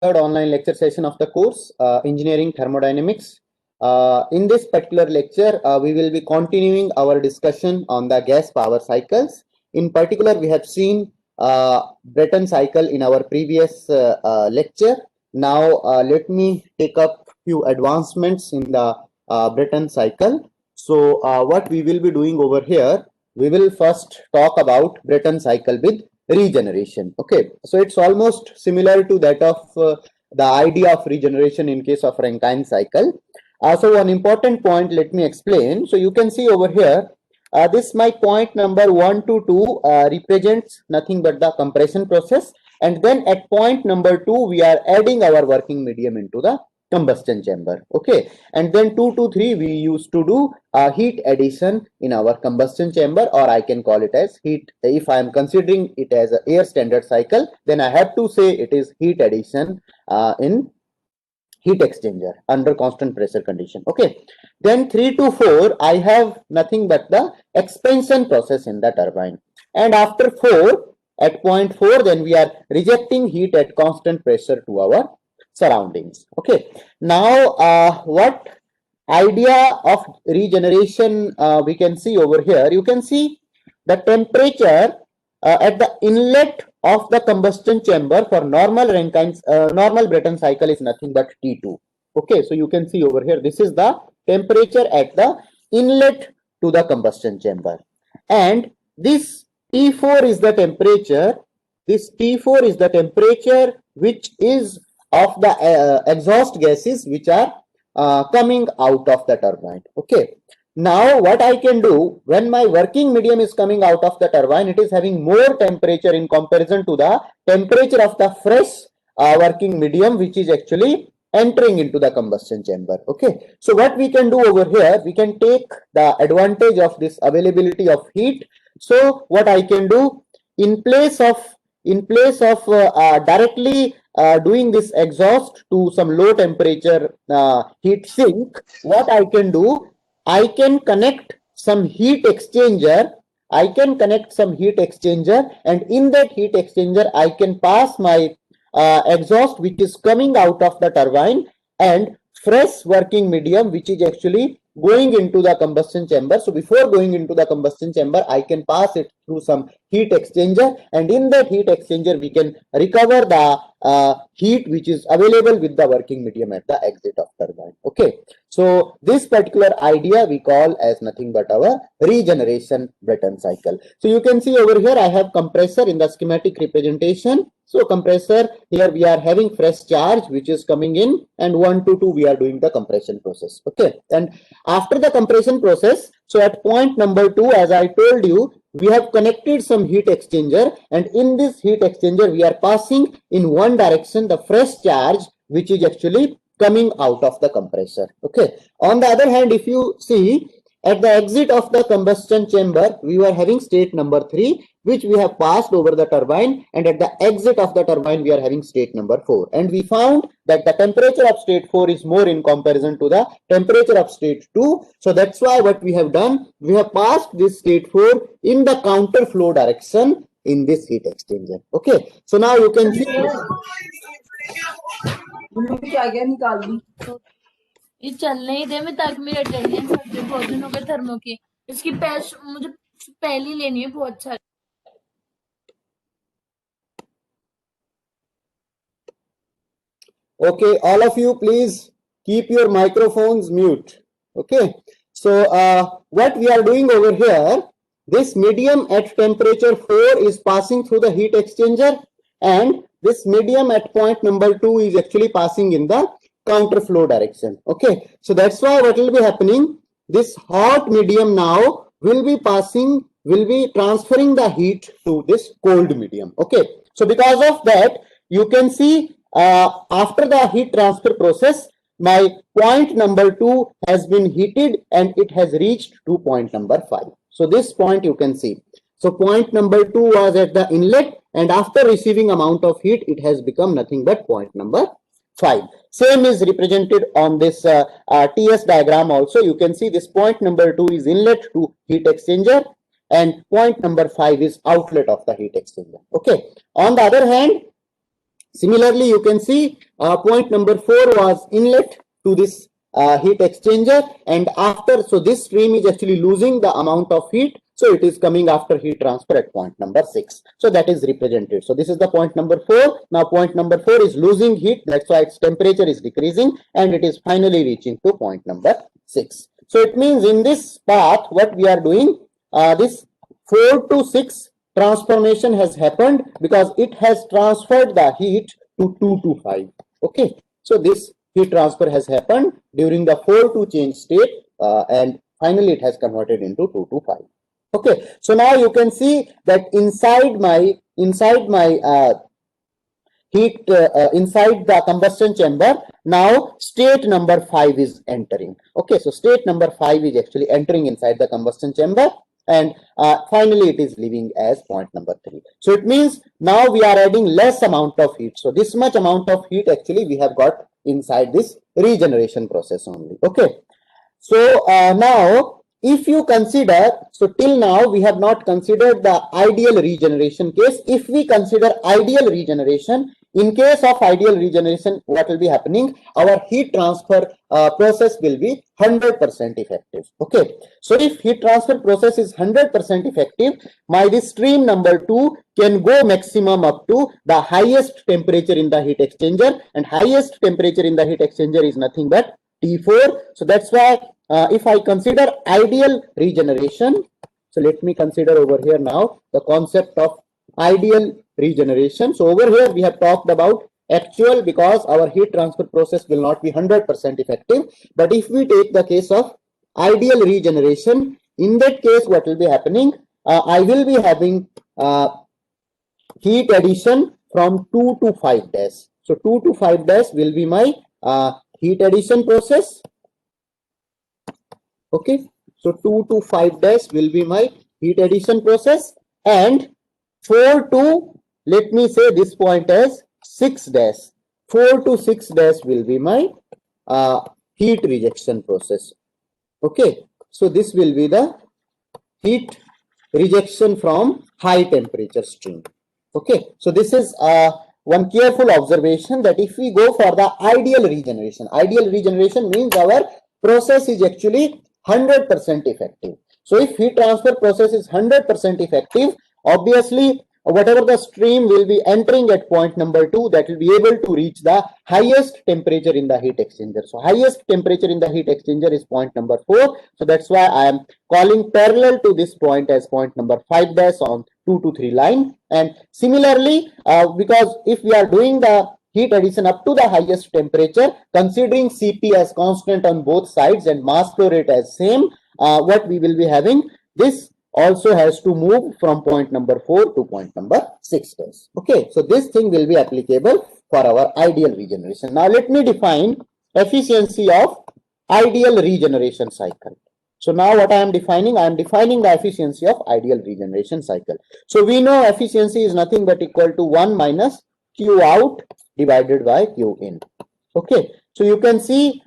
third online lecture session of the course, Engineering Thermodynamics. In this particular lecture, we will be continuing our discussion on the gas power cycles. In particular, we have seen Brayton cycle in our previous lecture. Now, let me take up few advancements in the Brayton cycle. So, what we will be doing over here, we will first talk about Brayton cycle with regeneration. Okay, so it's almost similar to that of the idea of regeneration in case of Rankine cycle. So one important point, let me explain. So you can see over here, this my point number 1 to 2 represents nothing but the compression process, and then at point number 2 we are adding our working medium into the combustion chamber. Okay, and then 2 to 3 we used to do heat addition in our combustion chamber, or I can call it as heat. If I am considering it as an air standard cycle, then I have to say it is heat addition in heat exchanger under constant pressure condition. Okay, then 3 to 4 I have nothing but the expansion process in the turbine, and after 4, at point 4, then we are rejecting heat at constant pressure to our surroundings. Okay, now what idea of regeneration we can see over here. You can see the temperature at the inlet of the combustion chamber for normal normal Brayton cycle is nothing but T2. Okay, so you can see over here, this is the temperature at the inlet to the combustion chamber, and this T4 is the temperature. This T4 is the temperature which is of the exhaust gases which are coming out of the turbine. Okay, now what I can do, when my working medium is coming out of the turbine, it is having more temperature in comparison to the temperature of the fresh working medium which is actually entering into the combustion chamber. Okay, so what we can do over here, we can take the advantage of this availability of heat. So what I can do, in place of directly doing this exhaust to some low temperature heat sink, what I can do, I can connect some heat exchanger. And in that heat exchanger, I can pass my exhaust which is coming out of the turbine and fresh working medium which is actually going into the combustion chamber. So before going into the combustion chamber, I can pass it through some heat exchanger, and in that heat exchanger we can recover the heat which is available with the working medium at the exit of turbine. Okay, so this particular idea we call as nothing but our regeneration Brayton cycle. So you can see over here I have compressor in the schematic representation. So compressor, here we are having fresh charge which is coming in, and 1 to 2 we are doing the compression process. Okay, and after the compression process, so at point number 2, as I told you, we have connected some heat exchanger, and in this heat exchanger we are passing in one direction the fresh charge which is actually coming out of the compressor. Okay, on the other hand, if you see at the exit of the combustion chamber, we were having state number 3 which we have passed over the turbine, and at the exit of the turbine we are having state number 4, and we found that the temperature of state 4 is more in comparison to the temperature of state 2. So that's why what we have done, we have passed this state 4 in the counter flow direction in this heat exchanger. Okay, so now you can see ये चलने ही दे, मैं तक मेरी attendance बहुत दिन हो गए thermo की, इसकी पैस मुझे पहली लेनी है, बहुत अच्छा. Okay, all of you please keep your microphones mute. Okay, so what we are doing over here, this medium at temperature 4 is passing through the heat exchanger, and this medium at point number 2 is actually passing in the counter flow direction. Okay, so that's why what will be happening, this hot medium now will be transferring the heat to this cold medium. Okay, so because of that, you can see after the heat transfer process, my point number 2 has been heated and it has reached to point number 5. So this point you can see. So point number 2 was at the inlet, and after receiving amount of heat, it has become nothing but point number 5. Same is represented on this TS diagram also. You can see this point number 2 is inlet to heat exchanger, and point number 5 is outlet of the heat exchanger. Okay. On the other hand, Similarly, you can see point number 4 was inlet to this heat exchanger, and after, so this stream is actually losing the amount of heat, so it is coming after heat transfer at point number 6. So that is represented. So this is the point number 4. Now point number 4 is losing heat, that's why its temperature is decreasing, and it is finally reaching to point number 6. So it means in this path, what we are doing, this 4 to 6 transformation has happened because it has transferred the heat to 2 to 5. Okay, so this heat transfer has happened during the 4 to change state, and finally it has converted into 2 to 5. Okay, so now you can see that inside my heat inside the combustion chamber, now state number 5 is entering. Okay, so state number 5 is actually entering inside the combustion chamber, and finally it is leaving as point number 3. So it means now we are adding less amount of heat. So this much amount of heat actually we have got inside this regeneration process only. Okay, so now if you consider, so till now we have not considered the ideal regeneration case. If we consider ideal regeneration, in case of ideal regeneration, what will be happening? Our heat transfer process will be 100% effective. Okay, so if heat transfer process is 100% effective, my this stream number 2 can go maximum up to the highest temperature in the heat exchanger, and highest temperature in the heat exchanger is nothing but T4. So that's why if I consider ideal regeneration, so let me consider over here now the concept of ideal regeneration. So over here we have talked about actual, because our heat transfer process will not be 100% effective. But if we take the case of ideal regeneration, in that case what will be happening? I will be having heat addition from 2 to 5 days. So 2 to 5 days will be my heat addition process. Okay, so 2 to 5 days will be my heat addition process, and 4 to, let me say this point as 6 days. 4 to 6 days will be my heat rejection process. Okay, so this will be the heat rejection from high temperature stream. Okay, so this is one careful observation, that if we go for the ideal regeneration means our process is actually 100% effective. So if heat transfer process is 100% effective, obviously whatever the stream will be entering at point number 2, that will be able to reach the highest temperature in the heat exchanger. So highest temperature in the heat exchanger is point number 4. So that's why I am calling parallel to this point as point number 5 dash on 2 to 3 line. And similarly, because if we are doing the heat addition up to the highest temperature, considering Cp as constant on both sides and mass flow rate as same, what we will be having, this also has to move from point number 4 to point number 6 days. Okay, so this thing will be applicable for our ideal regeneration. Now let me define efficiency of ideal regeneration cycle. So now what I am defining the efficiency of ideal regeneration cycle. So we know efficiency is nothing but equal to 1 minus Q out divided by Q in. Okay, so you can see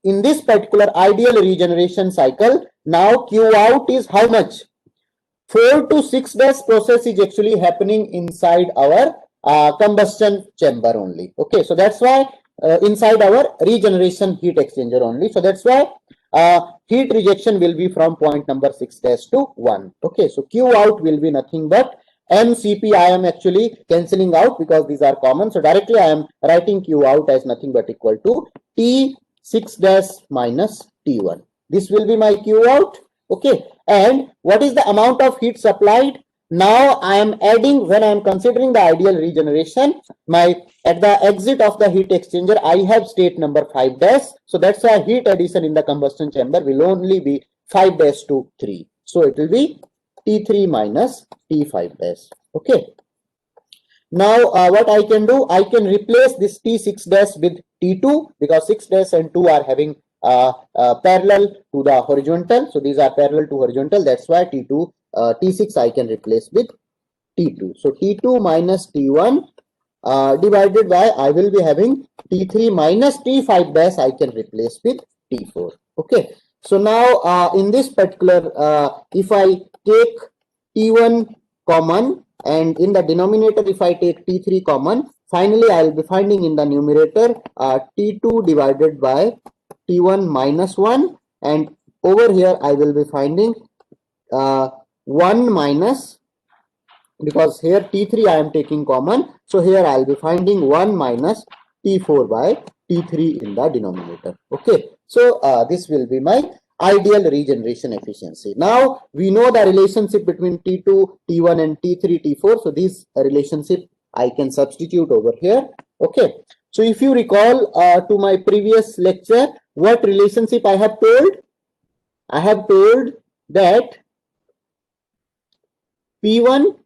in this particular ideal regeneration cycle, now Q out is how much? 4 to 6 days process is actually happening inside our combustion chamber only. Okay, so that's why inside our regeneration heat exchanger only. So that's why heat rejection will be from point number 6 dash to 1. Okay, so Q out will be nothing but MCP. I am actually cancelling out because these are common. So directly I am writing Q out as nothing but equal to T6 dash minus T1. This will be my Q out. Okay, and what is the amount of heat supplied? Now I am adding, when I am considering the ideal regeneration, at the exit of the heat exchanger, I have state number 5 dash. So that's why heat addition in the combustion chamber will only be 5 dash to 3. So it will be T3 minus T5 dash. Okay. Now what I can do, I can replace this T6 dash with T2, because 6 dash and 2 are having parallel to the horizontal. So these are parallel to horizontal. That's why T2, T6 I can replace with T2. So T2 minus T1 divided by, I will be having T3 minus T5 dash I can replace with T4. Okay. So now in this particular, if I take T1 common, and in the denominator if I take T3 common, finally I'll be finding in the numerator T2 divided by T1 minus 1, and over here I will be finding 1 minus, because here T3 I am taking common, so here I'll be finding 1 minus T4 by T3 in the denominator. Okay, so this will be my ideal regeneration efficiency. Now we know the relationship between T2, T1 and T3, T4, so this relationship I can substitute over here. Okay, so if you recall to my previous lecture, what relationship I have told? I have told that P1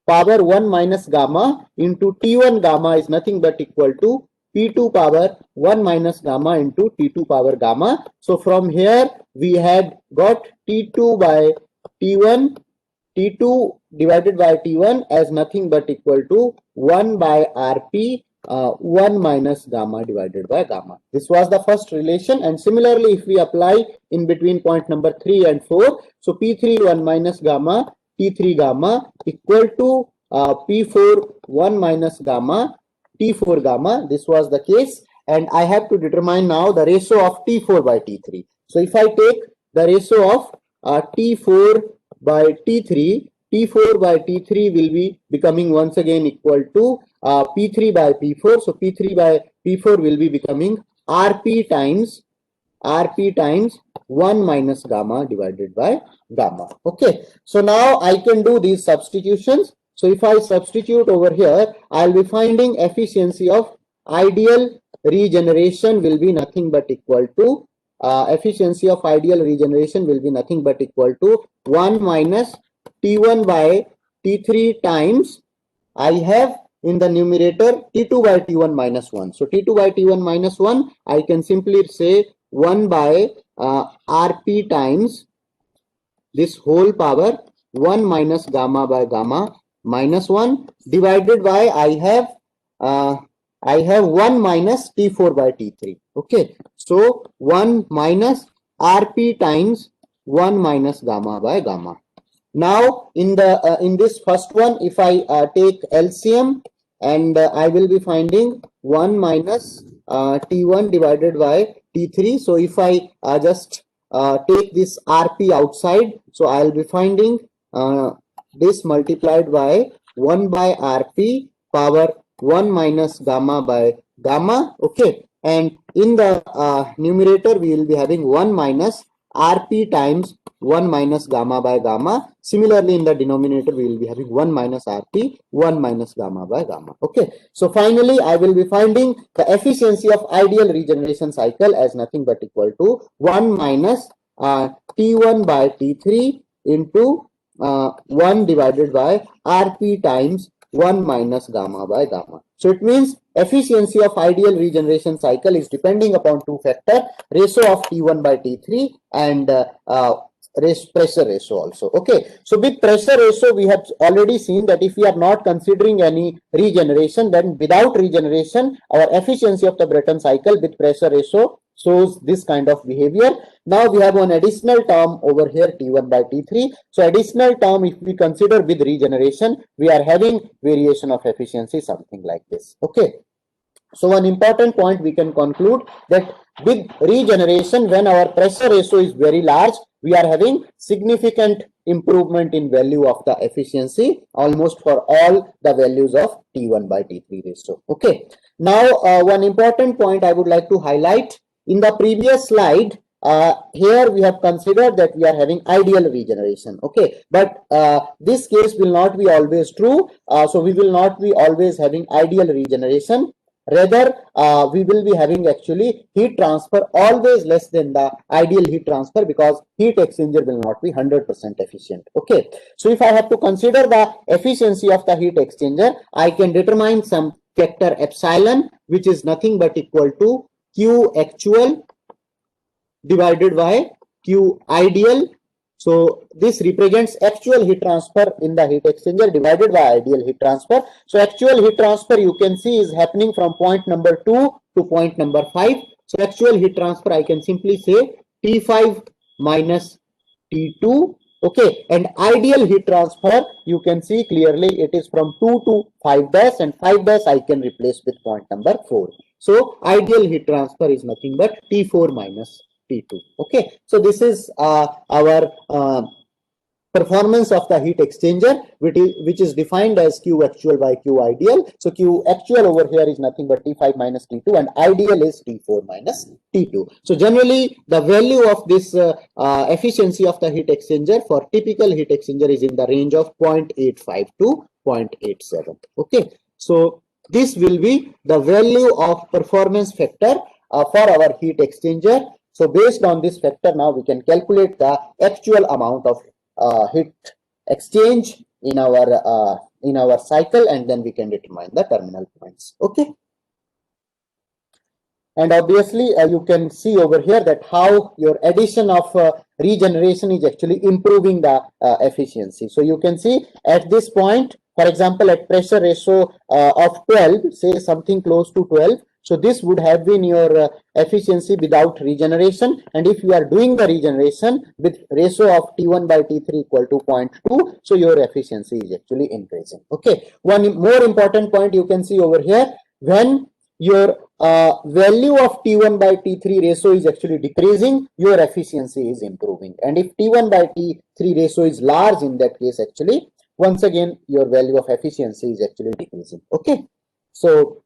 power 1 minus gamma into T1 gamma is nothing but equal to P2 power 1 minus gamma into T2 power gamma. So from here we had got T2 by T1, T2 divided by T1 as nothing but equal to 1 by Rp 1 minus gamma divided by gamma. This was the first relation, and similarly if we apply in between point number 3 and 4, so P3 1 minus gamma T3 gamma equal to P4 1 minus gamma T4 gamma. This was the case, and I have to determine now the ratio of T4 by T3. So if I take the ratio of T4 by T3, T4 by T3 will be becoming once again equal to P3 by P4. So P3 by P4 will be becoming Rp times 1 minus gamma divided by gamma. Okay, so now I can do these substitutions. So if I substitute over here, I'll be finding efficiency of ideal regeneration will be nothing but equal to efficiency of ideal regeneration will be nothing but equal to 1 minus T1 by T3 times I have in the numerator T2 by T1 minus 1. So T2 by T1 minus 1, I can simply say 1 by Rp times this whole power 1 minus gamma by gamma minus 1 divided by I have 1 minus T4 by T3. Okay, so 1 minus Rp times 1 minus gamma by gamma. Now in the in this first one, if I take LCM, and I will be finding 1 minus T1 divided by T3. So if I just take this Rp outside, so I'll be finding this multiplied by 1 by Rp power 1 minus gamma by gamma. Okay, and in the numerator we will be having 1 minus Rp times 1 minus gamma by gamma. Similarly in the denominator we will be having 1 minus Rp 1 minus gamma by gamma. Okay, so finally I will be finding the efficiency of ideal regeneration cycle as nothing but equal to 1 minus T1 by T3 into 1 divided by Rp times 1 minus gamma by gamma. So it means efficiency of ideal regeneration cycle is depending upon two factors, ratio of T1 by T3 and pressure ratio also. Okay, so with pressure ratio we have already seen that if we are not considering any regeneration, then without regeneration our efficiency of the Brayton cycle with pressure ratio shows this kind of behavior. Now we have one additional term over here, T1 by T3. So additional term, if we consider with regeneration, we are having variation of efficiency, something like this. Okay, so one important point we can conclude that with regeneration, when our pressure ratio is very large, we are having significant improvement in value of the efficiency almost for all the values of T1 by T3 ratio. Okay, now one important point I would like to highlight. In the previous slide, here we have considered that we are having ideal regeneration. Okay, but this case will not be always true. So we will not be always having ideal regeneration. Rather, we will be having actually heat transfer always less than the ideal heat transfer, because heat exchanger will not be 100% efficient. Okay, so if I have to consider the efficiency of the heat exchanger, I can determine some factor epsilon, which is nothing but equal to Q actual divided by Q ideal. So this represents actual heat transfer in the heat exchanger divided by ideal heat transfer. So actual heat transfer you can see is happening from point number 2 to point number 5. So actual heat transfer I can simply say T5 minus T2 Okay, and ideal heat transfer, you can see clearly it is from 2 to 5 dash, and 5 dash I can replace with point number 4. So ideal heat transfer is nothing but T4 minus T2. Okay, so this is our performance of the heat exchanger, which is defined as Q actual by Q ideal. So Q actual over here is nothing but T5 minus T2, and ideal is T4 minus T2. So generally the value of this efficiency of the heat exchanger for typical heat exchanger is in the range of 0.85 to 0.87. Okay, so this will be the value of performance factor for our heat exchanger. So based on this factor, now we can calculate the actual amount of heat exchange in our cycle, and then we can determine the terminal points. Okay, and obviously you can see over here that how your addition of regeneration is actually improving the efficiency. So you can see at this point, for example, at pressure ratio of 12, say something close to 12, so this would have been your efficiency without regeneration. And if you are doing the regeneration with ratio of T1 by T3 equal to 0.2, so your efficiency is actually increasing. Okay, one more important point you can see over here, when your value of T1 by T3 ratio is actually decreasing, your efficiency is improving. And if T1 by T3 ratio is large, in that case, actually, once again, your value of efficiency is actually decreasing. Okay, so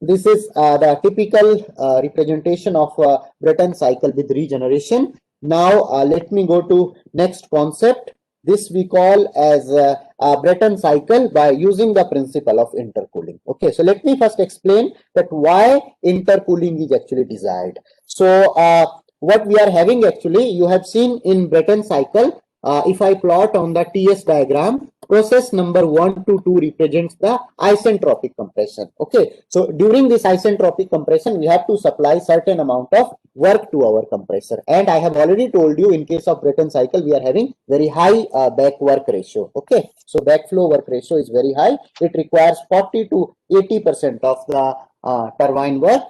this is the typical representation of Brayton cycle with regeneration. Now let me go to next concept. This we call as Brayton cycle by using the principle of intercooling. Okay, so let me first explain that why intercooling is actually desired. So what we are having actually, you have seen in Brayton cycle, if I plot on the TS diagram, process number 1 to 2 represents the isentropic compression. Okay, so during this isentropic compression, we have to supply certain amount of work to our compressor. And I have already told you, in case of Brayton cycle, we are having very high back work ratio. Okay, so backflow work ratio is very high. It requires 40 to 80% of the turbine work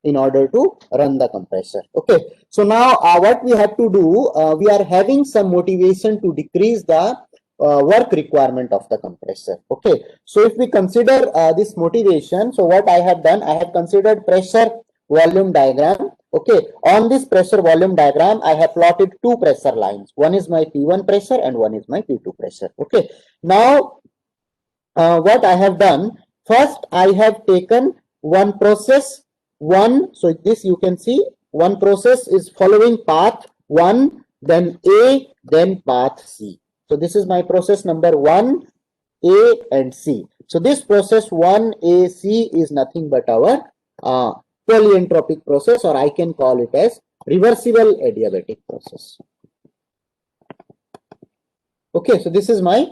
in order to run the compressor. Okay, so now what we have to do, we are having some motivation to decrease the work requirement of the compressor. Okay, so if we consider this motivation, so what I have done, I have considered pressure volume diagram. Okay, on this pressure volume diagram, I have plotted two pressure lines. One is my P1 pressure and one is my P2 pressure. Okay, now what I have done, first I have taken one process, so this you can see, one process is following path 1, then A, then path C. So this is my process number 1, A and C. So this process 1A, C is nothing but our polyentropic process, or I can call it as reversible adiabatic process. Okay, so this is my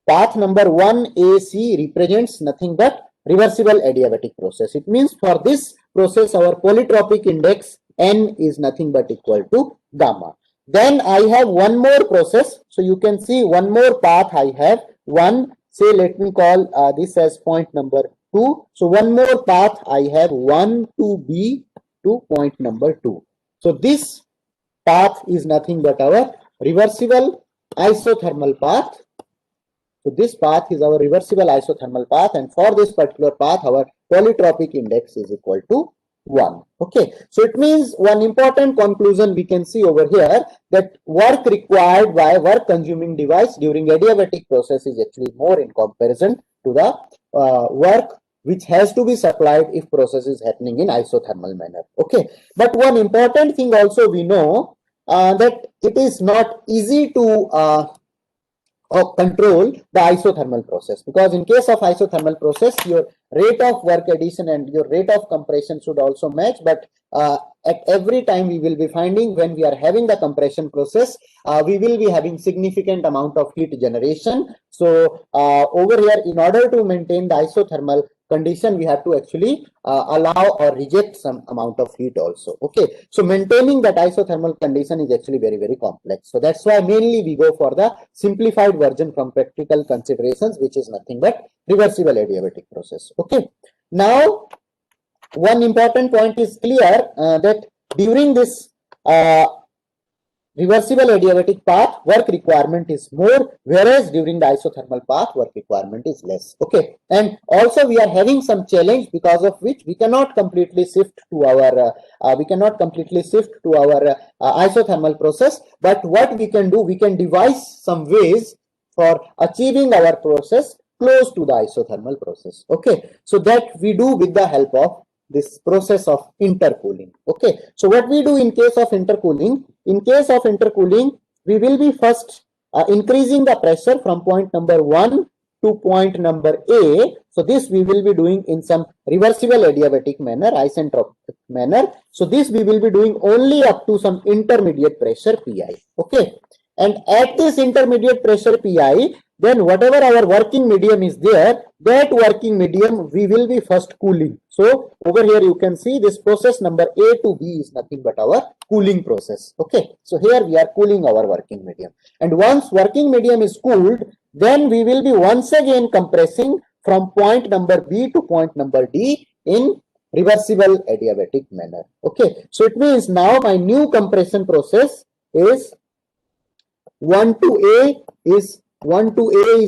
path number 1AC represents nothing but reversible adiabatic process. It means for this process, our polytropic index N is nothing but equal to gamma. Then I have one more process. So you can see one more path I have. One, say let me call this as point number 2. So one more path I have 1 to B to point number 2. So this path is nothing but our reversible isothermal path. So this path is our reversible isothermal path, and for this particular path, our polytropic index is equal to 1. Okay, so it means one important conclusion we can see over here, that work required by work consuming device during adiabatic process is actually more in comparison to the work which has to be supplied if process is happening in isothermal manner. Okay, but one important thing also we know that it is not easy to control the isothermal process, because in case of isothermal process, your rate of work addition and your rate of compression should also match. But at every time we will be finding, when we are having the compression process, we will be having significant amount of heat generation. So over here, in order to maintain the isothermal condition, we have to actually allow or reject some amount of heat also. Okay, so maintaining that isothermal condition is actually very, very complex. So that's why mainly we go for the simplified version from practical considerations, which is nothing but reversible adiabatic process. Okay, now one important point is clear, that during this reversible adiabatic path, work requirement is more, whereas during the isothermal path, work requirement is less. Okay, and also we are having some challenge because of which we cannot completely shift to our isothermal process. But what we can do, we can devise some ways for achieving our process close to the isothermal process. Okay, so that we do with the help of this process of intercooling. Okay, so what we do in case of intercooling, we will be first increasing the pressure from point number 1 to point number A. So this we will be doing in some reversible adiabatic manner, isentropic manner. So this we will be doing only up to some intermediate pressure Pi. Okay, and at this intermediate pressure Pi, then whatever our working medium is there, that working medium we will be first cooling. So over here you can see this process number A to B is nothing but our cooling process. Okay, so here we are cooling our working medium, and once working medium is cooled, then we will be once again compressing from point number B to point number D in reversible adiabatic manner. Okay, so it means now my new compression process is 1 to A is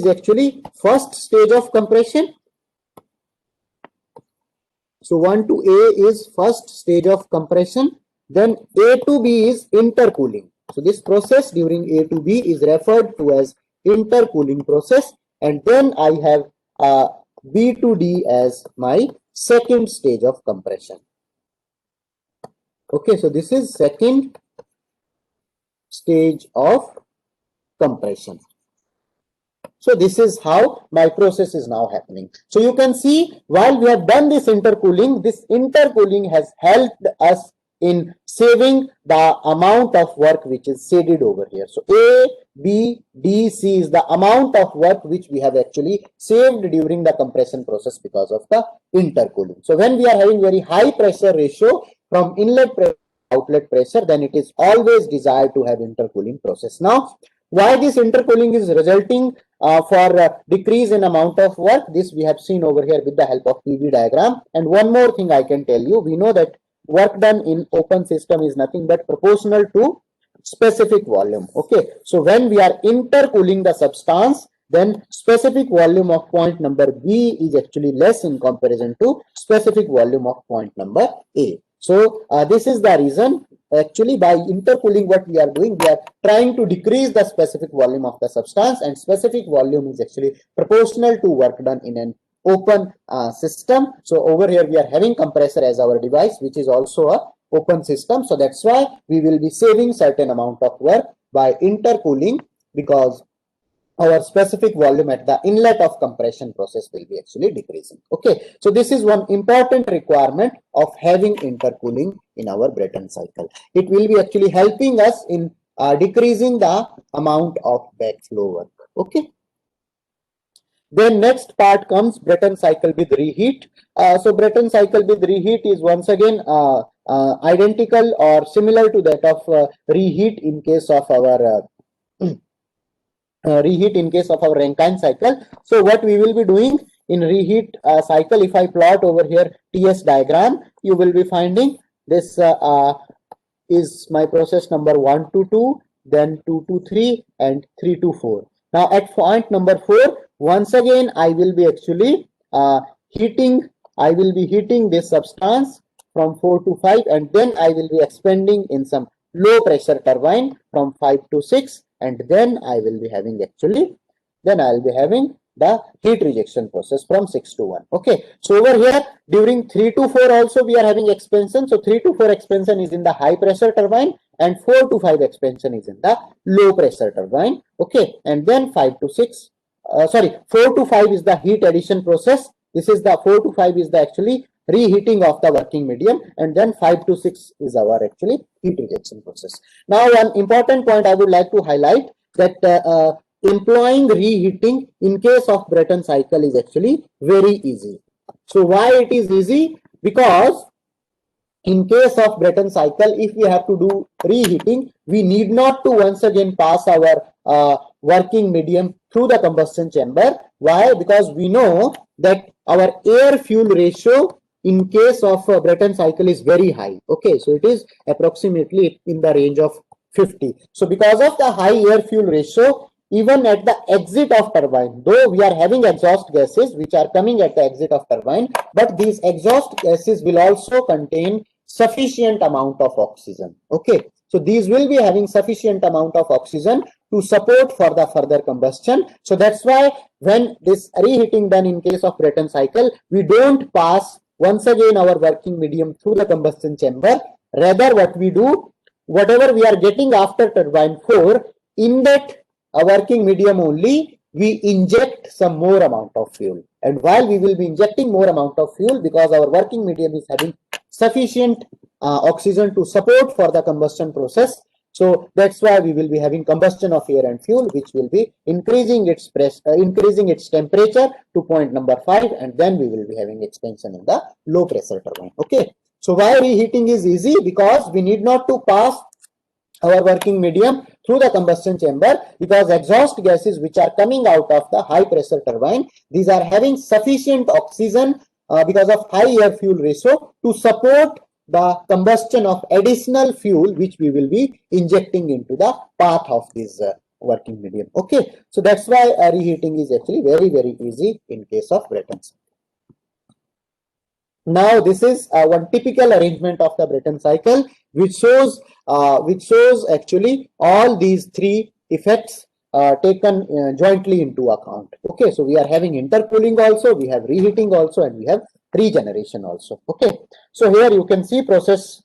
actually first stage of compression. So 1 to A is first stage of compression. Then A to B is intercooling. So this process during A to B is referred to as intercooling process. And then I have B to D as my second stage of compression. Okay, so this is second stage of compression. So this is how my process is now happening. So you can see, while we have done this intercooling has helped us in saving the amount of work which is shaded over here. So A, B, D, C is the amount of work which we have actually saved during the compression process because of the intercooling. So when we are having very high pressure ratio from inlet pressure to outlet pressure, then it is always desired to have intercooling process. Now, why this intercooling is resulting for decrease in amount of work, this we have seen over here with the help of PV diagram. And one more thing I can tell you, we know that work done in open system is nothing but proportional to specific volume. Okay, so when we are intercooling the substance, then specific volume of point number B is actually less in comparison to specific volume of point number A. So this is the reason. Actually, by intercooling, what we are doing, we are trying to decrease the specific volume of the substance, and specific volume is actually proportional to work done in an open system. So over here we are having compressor as our device, which is also a open system. So that's why we will be saving certain amount of work by intercooling, because our specific volume at the inlet of compression process will be actually decreasing. Okay, so this is one important requirement of having intercooling in our Brayton cycle. It will be actually helping us in decreasing the amount of backflow work. Okay. Then next part comes Brayton cycle with reheat. So Brayton cycle with reheat is once again identical or similar to that of reheat in case of our Rankine cycle. So what we will be doing in reheat cycle, if I plot over here TS diagram, you will be finding this is my process number 1 to 2, then 2 to 3, and 3 to 4. Now at point number 4, once again I will be actually heating this substance from 4 to 5, and then I will be expanding in some low pressure turbine from 5 to 6, and then I will be having the heat rejection process from 6 to 1. Okay, so over here during 3 to 4 also we are having expansion. So 3 to 4 expansion is in the high pressure turbine, and 4 to 5 expansion is in the low pressure turbine. Okay, and then 4 to 5 is the heat addition process. This is the 4 to 5 is the actually reheating of the working medium, and then 5 to 6 is our actually heat rejection process. Now one important point I would like to highlight, that employing reheating in case of Brayton cycle is actually very easy. So why it is easy? Because in case of Brayton cycle, if we have to do reheating, we need not to once again pass our working medium through the combustion chamber. Why? Because we know that our air fuel ratio in case of Brayton cycle is very high. Okay, so it is approximately in the range of 50. So because of the high air fuel ratio, even at the exit of turbine, though we are having exhaust gases which are coming at the exit of turbine, but these exhaust gases will also contain sufficient amount of oxygen. Okay, so these will be having sufficient amount of oxygen to support for the further combustion. So that's why when this reheating done in case of Brayton cycle, we don't pass once again our working medium through the combustion chamber. Rather, what we do, whatever we are getting after turbine 4, in that working medium only, we inject some more amount of fuel. And while we will be injecting more amount of fuel, because our working medium is having sufficient oxygen to support for the combustion process, so that's why we will be having combustion of air and fuel, which will be increasing its pressure, increasing its temperature to point number 5, and then we will be having expansion in the low pressure turbine. Okay, so why reheating is easy? Because we need not to pass our working medium through the combustion chamber, because exhaust gases which are coming out of the high pressure turbine, these are having sufficient oxygen because of high air fuel ratio to support the combustion of additional fuel which we will be injecting into the path of this working medium. Okay, so that's why reheating is actually very easy in case of Brayton cycle. Now this is one typical arrangement of the Brayton cycle, which shows actually all these three effects taken jointly into account. Okay, so we are having intercooling also, we have reheating also, and we have regeneration also. Okay, so here you can see process.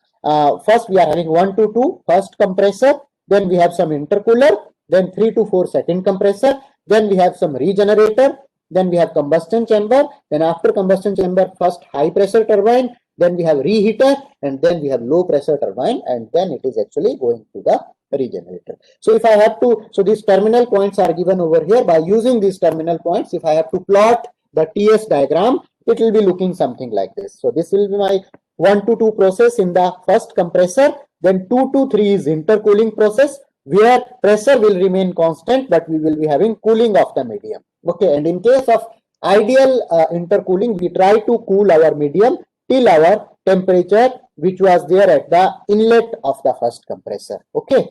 First we are having 1 to 2 first compressor, then we have some intercooler, then 3 to 4 second compressor, then we have some regenerator, then we have combustion chamber, then after combustion chamber first high pressure turbine, then we have reheater, and then we have low pressure turbine, and then it is actually going to the regenerator. So if I have to, so these terminal points are given over here. By using these terminal points, if I have to plot the TS diagram, it will be looking something like this. So this will be my 1 to 2 process in the first compressor, then 2 to 3 is intercooling process, where pressure will remain constant, but we will be having cooling of the medium. Okay, and in case of ideal intercooling, we try to cool our medium till our temperature which was there at the inlet of the first compressor. Okay,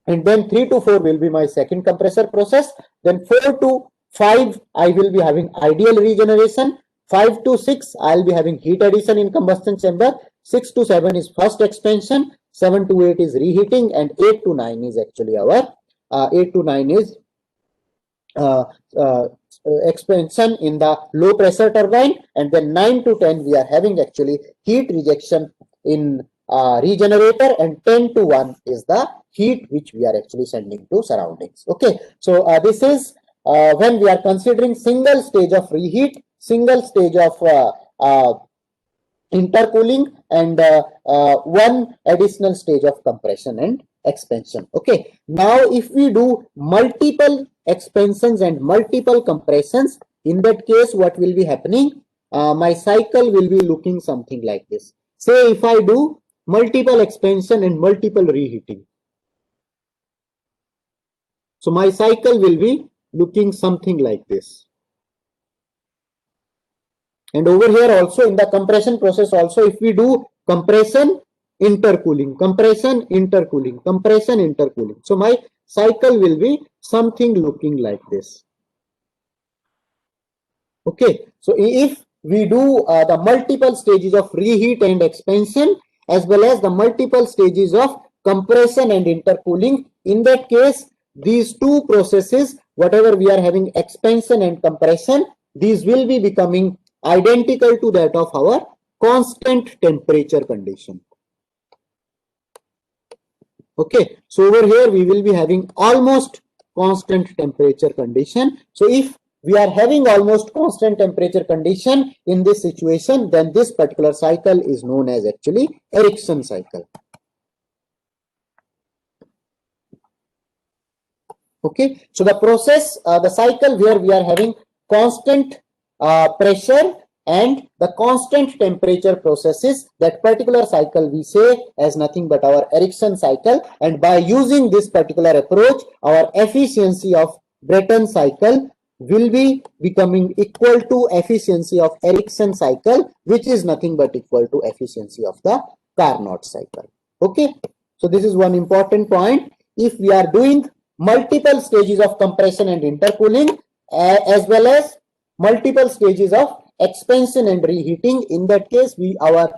and then 3 to 4 will be my second compressor process, then 4 to 5 I will be having ideal regeneration, 5 to 6 I'll be having heat addition in combustion chamber, 6 to 7 is first expansion, 7 to 8 is reheating, and 8 to 9 is actually our 8 to 9 is expansion in the low pressure turbine, and then 9 to 10 we are having actually heat rejection in regenerator, and 10 to 1 is the heat which we are actually sending to surroundings. Okay, so this is when we are considering single stage of reheat, single stage of intercooling, and one additional stage of compression and expansion. Okay, now if we do multiple expansions and multiple compressions, in that case what will be happening, my cycle will be looking something like this. Say if I do multiple expansion and multiple reheating, so my cycle will be looking something like this. And over here also in the compression process also, if we do compression, intercooling, compression, intercooling, compression, intercooling, so my cycle will be something looking like this. Okay, so if we do the multiple stages of reheat and expansion, as well as the multiple stages of compression and intercooling, in that case these two processes, whatever we are having expansion and compression, these will be becoming identical to that of our constant temperature condition. Okay, so over here we will be having almost constant temperature condition. So if we are having almost constant temperature condition in this situation, then this particular cycle is known as actually Ericsson cycle. Okay, so the process, the cycle where we are having constant pressure and the constant temperature processes, that particular cycle we say as nothing but our Ericsson cycle. And by using this particular approach, our efficiency of Brayton cycle will be becoming equal to efficiency of Ericsson cycle, which is nothing but equal to efficiency of the Carnot cycle. Okay, So this is one important point. If we are doing multiple stages of compression and intercooling, as well as multiple stages of expansion and reheating, in that case our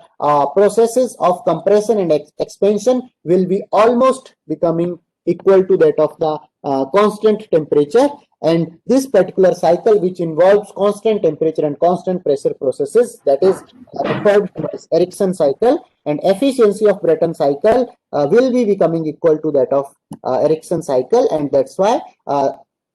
processes of compression and expansion will be almost becoming equal to that of the constant temperature. And this particular cycle, which involves constant temperature and constant pressure processes, that is referred to as Ericsson cycle, and efficiency of Brayton cycle will be becoming equal to that of Ericsson cycle, and that's why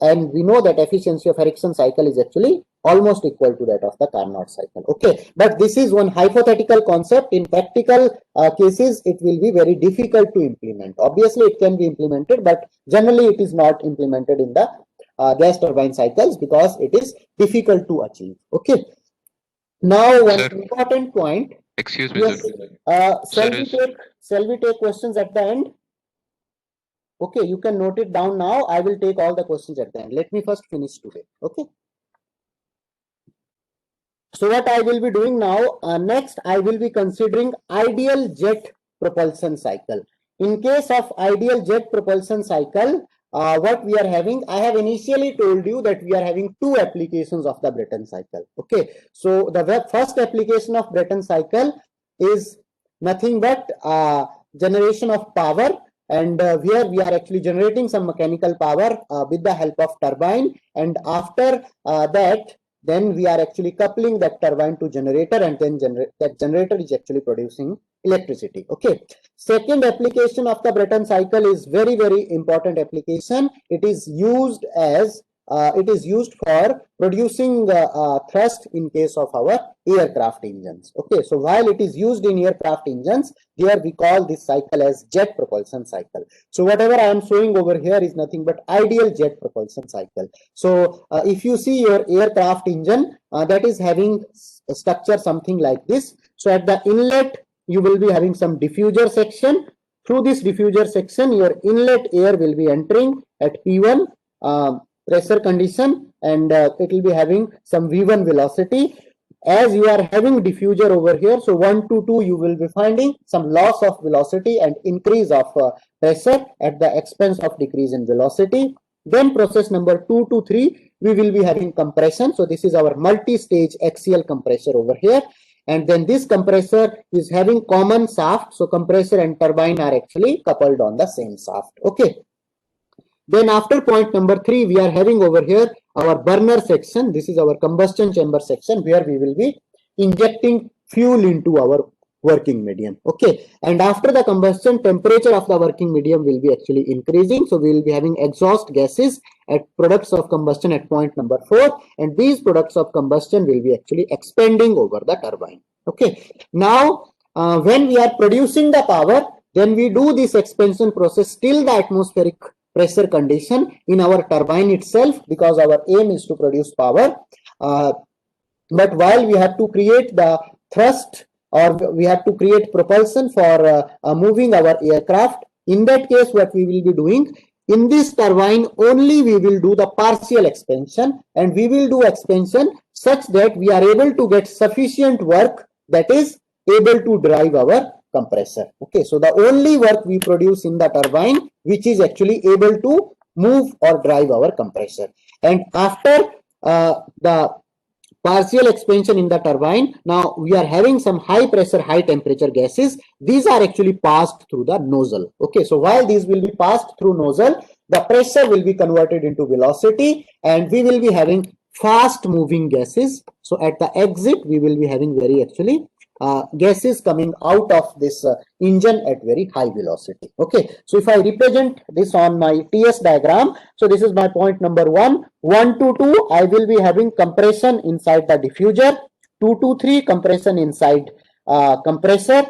and we know that efficiency of Ericsson cycle is actually almost equal to that of the Carnot cycle. Okay, but this is one hypothetical concept. In practical cases, it will be very difficult to implement. Obviously, it can be implemented, but generally it is not implemented in the gas turbine cycles because it is difficult to achieve. Okay. Now, one important point. Excuse me, yes, sir. Shall we take questions at the end? Okay, you can note it down now. I will take all the questions at the end. Let me first finish today. Okay. So what I will be doing now, next I will be considering ideal jet propulsion cycle. In case of ideal jet propulsion cycle, what we are having, I have initially told you that we are having two applications of the Brayton cycle. Okay, so the first application of Brayton cycle is nothing but generation of power, and here we are actually generating some mechanical power with the help of turbine, and after that then we are actually coupling that turbine to generator, and then that generator is actually producing electricity. Okay. Second application of the Brayton cycle is very, very important application. It is used as for producing thrust in case of our aircraft engines. Okay, so while it is used in aircraft engines, here we call this cycle as jet propulsion cycle. So whatever I am showing over here is nothing but ideal jet propulsion cycle. So if you see your aircraft engine, that is having a structure something like this. So at the inlet, you will be having some diffuser section. Through this diffuser section, your inlet air will be entering at P1 pressure condition, and it will be having some V1 velocity. As you are having diffuser over here, so 1 to 2, you will be finding some loss of velocity and increase of pressure at the expense of decrease in velocity. Then process number 2 to 3, we will be having compression. So this is our multi-stage axial compressor over here. And then this compressor is having common shaft. So compressor and turbine are actually coupled on the same shaft. Okay. Then after point number 3, we are having over here our burner section. This is our combustion chamber section where we will be injecting fuel into our working medium. Okay. And after the combustion, temperature of the working medium will be actually increasing. So we will be having exhaust gases at products of combustion at point number 4. And these products of combustion will be actually expanding over the turbine. Okay. Now, when we are producing the power, then we do this expansion process till the atmospheric pressure condition in our turbine itself, because our aim is to produce power. But while we have to create the thrust, or we have to create propulsion for moving our aircraft, in that case what we will be doing, in this turbine only we will do the partial expansion, and we will do expansion such that we are able to get sufficient work that is able to drive our compressor. Okay, so the only work we produce in the turbine which is actually able to move or drive our compressor. And after the partial expansion in the turbine, now we are having some high pressure, high temperature gases. These are actually passed through the nozzle. Okay, so while these will be passed through nozzle, the pressure will be converted into velocity, and we will be having fast moving gases. So at the exit, we will be having very actually gases coming out of this engine at very high velocity. Okay, so if I represent this on my TS diagram, so this is my point number 1. 1 to 2, I will be having compression inside the diffuser. 2 to 3, compression inside compressor.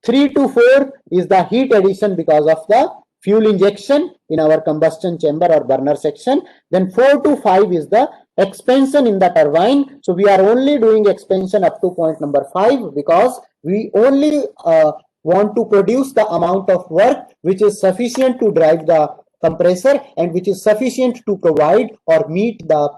3 to 4 is the heat addition because of the fuel injection in our combustion chamber or burner section. Then 4 to 5 is the expansion in the turbine. So we are only doing expansion up to point number 5 because we only want to produce the amount of work which is sufficient to drive the compressor and which is sufficient to provide or meet the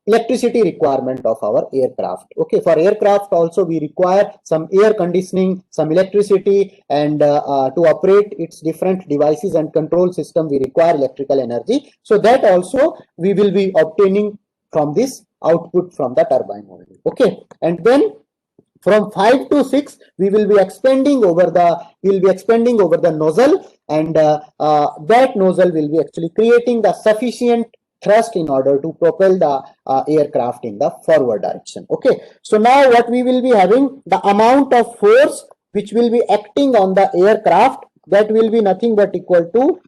electricity requirement of our aircraft. Okay, for aircraft also we require some air conditioning, some electricity, and to operate its different devices and control system we require electrical energy. So that also we will be obtaining from this output from the turbine only. Okay, and then from 5 to 6 we will be expanding over the nozzle, and that nozzle will be actually creating the sufficient thrust in order to propel the aircraft in the forward direction. Okay, so now what we will be having, the amount of force which will be acting on the aircraft, that will be nothing but equal to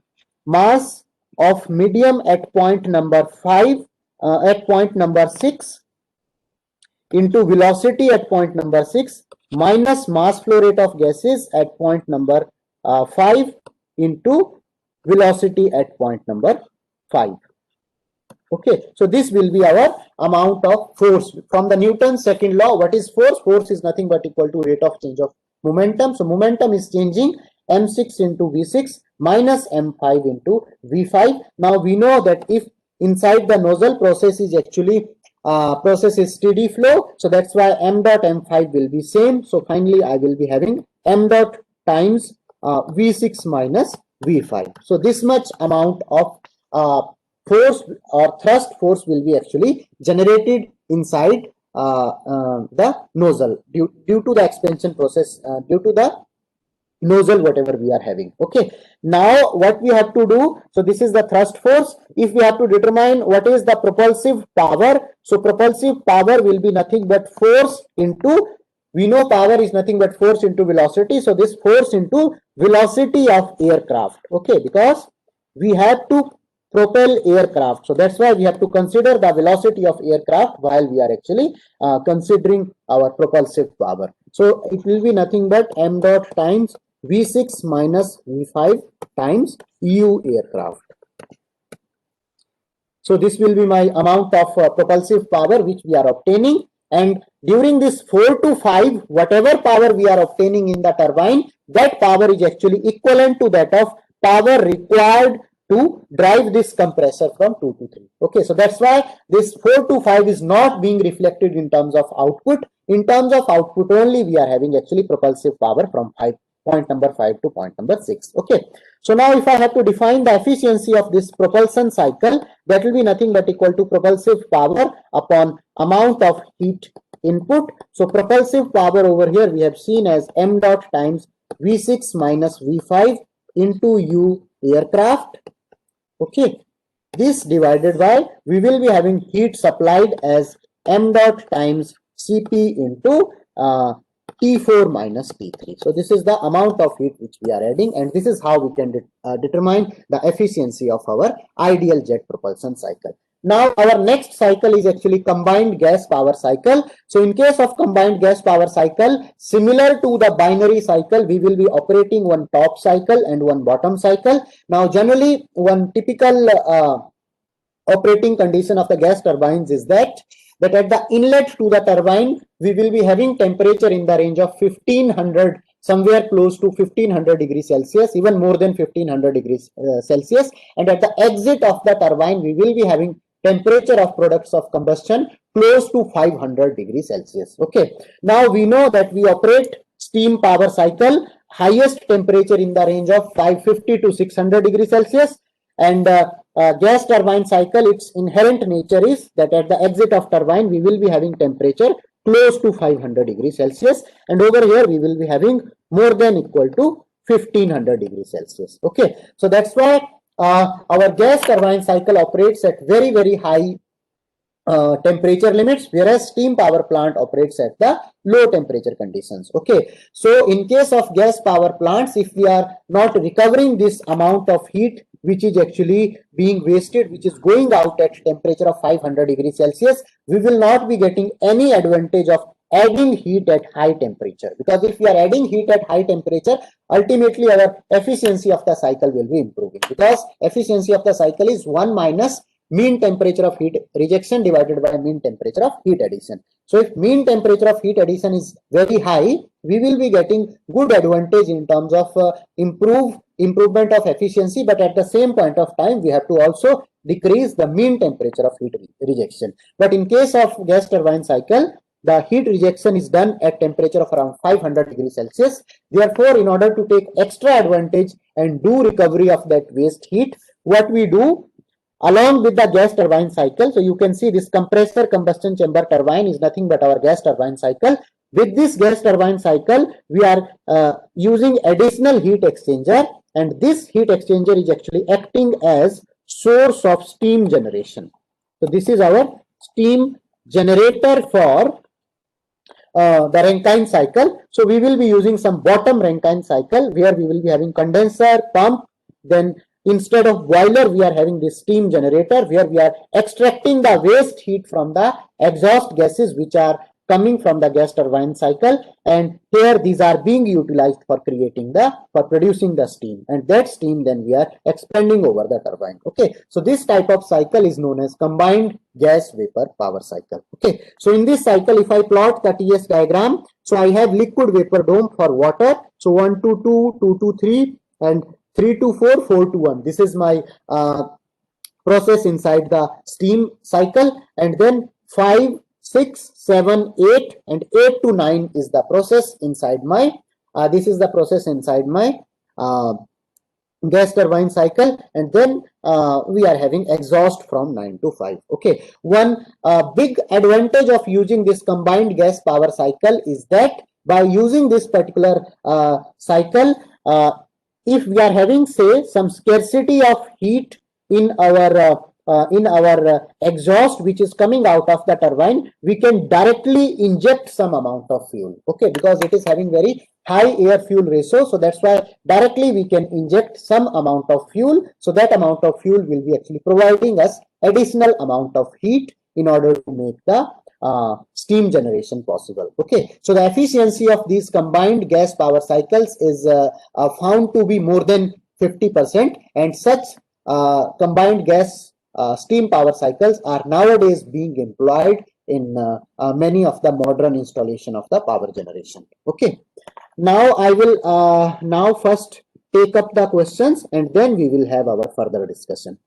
mass of medium at point number 5 at point number 6 into velocity at point number 6 minus mass flow rate of gases at point number 5 into velocity at point number 5. Okay, so this will be our amount of force from the Newton's second law. What is force? Force is nothing but equal to rate of change of momentum. So momentum is changing, m6 into v6 minus m5 into v5. Now we know that if inside the nozzle process is actually process is steady flow, so that's why m dot m5 will be same. So finally I will be having m dot times v6 minus v5. So this much amount of force or thrust force will be actually generated inside the nozzle due to the expansion process, due to the nozzle whatever we are having. Okay, now what we have to do, so this is the thrust force. If we have to determine what is the propulsive power, so propulsive power will be nothing but force into, we know power is nothing but force into velocity, so this force into velocity of aircraft. Okay, because we have to propel aircraft, so that's why we have to consider the velocity of aircraft while we are actually considering our propulsive power. So it will be nothing but m dot times v6 minus v5 times EU aircraft. So this will be my amount of propulsive power which we are obtaining, and during this 4 to 5 whatever power we are obtaining in the turbine, that power is actually equivalent to that of power required to drive this compressor from 2 to 3. Okay, so that's why this 4 to 5 is not being reflected in terms of output. In terms of output only we are having actually propulsive power from point number 5 to point number 6. Okay, so now if I have to define the efficiency of this propulsion cycle, that will be nothing but equal to propulsive power upon amount of heat input. So propulsive power over here we have seen as m dot times v6 minus v5 into U aircraft. Okay, this divided by, we will be having heat supplied as m dot times Cp into T4 minus T3. So this is the amount of heat which we are adding, and this is how we can determine the efficiency of our ideal jet propulsion cycle. Now our next cycle is actually combined gas power cycle. So in case of combined gas power cycle, similar to the binary cycle, we will be operating one top cycle and one bottom cycle. Now generally one typical operating condition of the gas turbines is that at the inlet to the turbine we will be having temperature in the range of 1500, somewhere close to 1500 degrees Celsius, even more than 1500 degrees Celsius, and at the exit of the turbine we will be having temperature of products of combustion close to 500 degrees Celsius. Okay, now we know that we operate steam power cycle, highest temperature in the range of 550 to 600 degrees Celsius, and gas turbine cycle, its inherent nature is that at the exit of turbine we will be having temperature close to 500 degrees Celsius, and over here we will be having more than equal to 1500 degrees Celsius. Okay, so that's why our gas turbine cycle operates at very high temperature limits, whereas steam power plant operates at the low temperature conditions. Okay, so in case of gas power plants, if we are not recovering this amount of heat which is actually being wasted, which is going out at temperature of 500 degrees Celsius, we will not be getting any advantage of adding heat at high temperature, because if we are adding heat at high temperature, ultimately our efficiency of the cycle will be improving, because efficiency of the cycle is 1 minus mean temperature of heat rejection divided by mean temperature of heat addition. So if mean temperature of heat addition is very high, we will be getting good advantage in terms of improvement of efficiency, but at the same point of time we have to also decrease the mean temperature of heat rejection. But in case of gas turbine cycle, the heat rejection is done at temperature of around 500 degrees Celsius. Therefore, in order to take extra advantage and do recovery of that waste heat, what we do along with the gas turbine cycle, so you can see this compressor combustion chamber turbine is nothing but our gas turbine cycle. With this gas turbine cycle, we are using additional heat exchanger, and this heat exchanger is actually acting as source of steam generation. So this is our steam generator for the Rankine cycle. So we will be using some bottom Rankine cycle where we will be having condenser, pump, then instead of boiler, we are having this steam generator where we are extracting the waste heat from the exhaust gases which are coming from the gas turbine cycle, and here these are being utilized for producing the steam, and that steam then we are expanding over the turbine. Okay, so this type of cycle is known as combined gas vapor power cycle. Okay, so in this cycle, if I plot the TS diagram, so I have liquid vapor dome for water, so 1 to 2, 2 to 3, and 3 to 4, 4 to 1. This is my process inside the steam cycle, and then 5, 6, 7, 8, and 8 to 9 is the process inside my this is the process inside my gas turbine cycle, and then we are having exhaust from 9 to 5. Okay, one big advantage of using this combined gas power cycle is that by using this particular cycle, if we are having, say, some scarcity of heat in our exhaust which is coming out of the turbine, we can directly inject some amount of fuel. Okay, because it is having very high air fuel ratio, so that's why directly we can inject some amount of fuel. So that amount of fuel will be actually providing us additional amount of heat in order to make the steam generation possible. Okay, so the efficiency of these combined gas power cycles is found to be more than 50%, and such combined gas steam power cycles are nowadays being employed in many of the modern installation of the power generation. Okay, now I will now first take up the questions, and then we will have our further discussion.